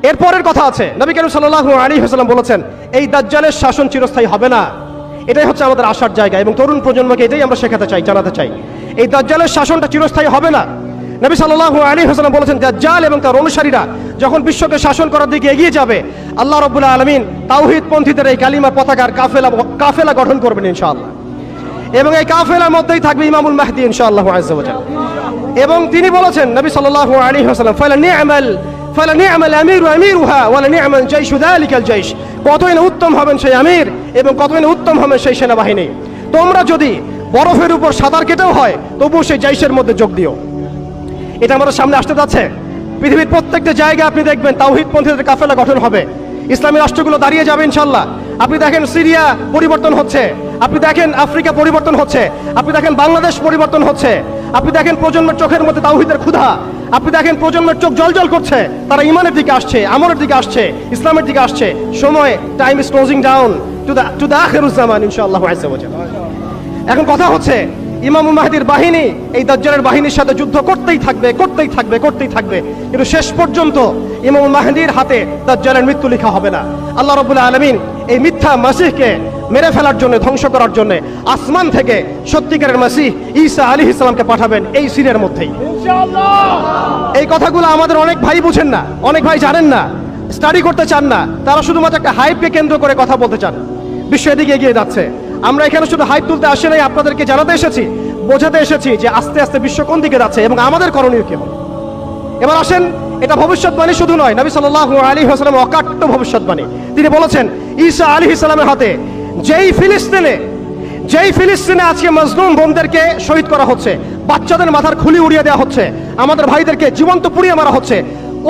এরপরের কথা আছে, নবী করিম সাল্লাল্লাহু আলাইহি ওয়াসাল্লাম বলেছেন এই দাজ্জালের শাসন চিরস্থায়ী হবে না। এটাই হচ্ছে আমাদের আশার জায়গা এবং তরুণ প্রজন্মকে এটাই আমরা শেখাতে চাই, জানাতে চাই। এই দাজ্জালের শাসনটা চিরস্থায়ী হবে না। নবী সাল্লাল্লাহু আলাইহি ওয়াসাল্লাম বলেছেন দাজ্জাল এবং তার অনুসারীরা যখন বিশ্বকে শাসন করার দিকে এগিয়ে যাবে, আল্লাহ রাব্বুল আলামিন তাওহীদপন্থীদের এই কালিমার পতাকার কাফেলা গঠন করবেন ইনশাআল্লাহ। এবং এই কাফেলার মধ্যেই থাকবে ইমামুল মাহদী ইনশাআল্লাহু আযজা ওয়া জাল। এবং তিনি বলেছেন নবী সাল্লাল্লাহু আলাইহি ওয়াসাল্লাম ফালা নি'মাল আমিরু আমিরুহা ওয়া লা নি'মাল জাইশু যালিকাল জাইশ, কতই না উত্তম হবেন সেই আমির এবং কতই না উত্তম হবেন সেই সেনাবাহিনী। তোমরা যদি বরফের উপর সাঁতার কেটেও হয় তবুও সেই জাইশের মধ্যে যোগ দিও। এটা আমাদের সামনে আসতে যাচ্ছে। পৃথিবীর প্রত্যেকটা জায়গায় আপনি দেখবেন তাওহীদপন্থীদের কাফেলা গঠন হবে, ইসলামী রাষ্ট্রগুলো দাঁড়িয়ে যাবে ইনশাআল্লাহ। আপনি দেখেন সিরিয়া পরিবর্তন হচ্ছে, আপনি দেখেন আফ্রিকা পরিবর্তন হচ্ছে, আপনি দেখেন বাংলাদেশ পরিবর্তন হচ্ছে, আপনি দেখেন প্রজন্মের চোখের মধ্যে তাওহীদের ক্ষুধা, আপনি দেখেন প্রজন্মের চোখ জলজল করছে, তারা ইমানের দিকে আসছে, আমলের দিকে আসছে, ইসলামের দিকে আসছে। সময়, time is closing down to the আখিরুজ জামান ইনশাআল্লাহ আযজা ওয়া জাল। এখন কথা হচ্ছে ইমাম মাহদীর বাহিনী এই দাজ্জালের বাহিনীর সাথে যুদ্ধ করতেই থাকবে, কিন্তু শেষ পর্যন্ত ইমাম মাহদীর হাতে দাজ্জালের মৃত্যু লেখা হবে না। আল্লাহ রাব্বুল আলামিন এই মিথ্যা মাসিহকে মেরে ফেলার জন্য, ধ্বংস করার জন্য আসমান থেকে সত্যিকারের মাসিহ ঈসা আলাইহিস সালামকে পাঠাবেন এই সিরিয়ার মধ্যেই ইনশাআল্লাহ। এই কথাগুলো আমাদের অনেক ভাই বুঝেন না, অনেক ভাই জানেন না, স্টাডি করতে চান না, তারা শুধুমাত্র একটা হাইপকে কেন্দ্র করে কথা বলতে চান। বিশ্ব এদিকে এগিয়ে যাচ্ছে, আমরা এখানে শুধু হাইপ তুলতে আসি নাই, আপনাদেরকে জানাতে এসেছি, বোঝাতে এসেছি যে আস্তে আস্তে বিশ্ব কোন দিকে যাচ্ছে এবং আমাদের করণীয় কি হবে। এবার আসেন, এটা ভবিষ্যৎবাণী শুধু নয়, নবী সাল্লাল্লাহু আলাইহি ওয়াসাল্লাম অকাট্য ভবিষ্যৎবাণী। তিনি বলেছেন ঈসা আলাইহিস সালামের হাতে যেই ফিলিস্তিনে আজকে মাজলুম বোনদেরকে শহীদ করা হচ্ছে, বাচ্চাদের মাথার খুলি উড়িয়ে দেওয়া হচ্ছে, আমাদের ভাইদেরকে জীবন্ত পুড়িয়ে মারা হচ্ছে,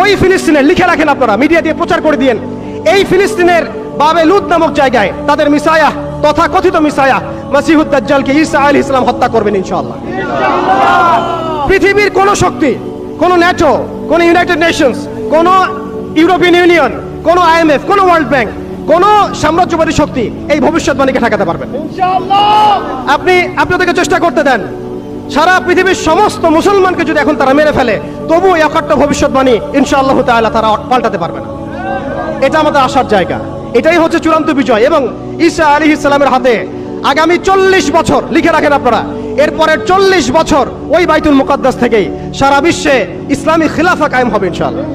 ওই ফিলিস্তিনে লিখে রাখেন আপনারা, মিডিয়া দিয়ে প্রচার করে দিয়েন, এই ফিলিস্তিনের বাবে লুদ নামক জায়গায় তাদের মিসায়া, তথাকথিত মিসায়া মাসিহুদ দাজ্জালকে ঈসা আলাইহিস সালাম হত্যা করবেন ইনশাআল্লাহ। পৃথিবীর কোন শক্তি, কোন ন্যাটো, কোন ইউনাইটেড নেশনস, কোন ইউরোপিয়ান ইউনিয়ন, কোন আইএমএফ, কোন ওয়ার্ল্ড ব্যাংক, কোন সাম্রাজ্যবাদী শক্তি এই ভবিষ্যৎবাণীকে ঠেকাতে পারবেন ইনশাআল্লাহ। আপনাদেরকে চেষ্টা করতে দেন, সারা পৃথিবীর সমস্ত মুসলমানকে যদি এখন তারা মেরে ফেলে তবু এই অকাট্য ভবিষ্যৎবাণী ইনশাআল্লাহ তাআলা তারা পাল্টাতে পারবে না। এটা আমাদের আশার জায়গা, এটাই হচ্ছে চূড়ান্ত বিজয়। এবং ঈসা আলাইহিস সালামের হাতে আগামী 40 বছর লিখে রাখেন আপনারা, এরপরের 40 বছর ওই বাইতুল মুকাদ্দাস থেকেই সারা বিশ্বে ইসলামী খিলাফা কায়েম হবে ইনশাআল্লাহ।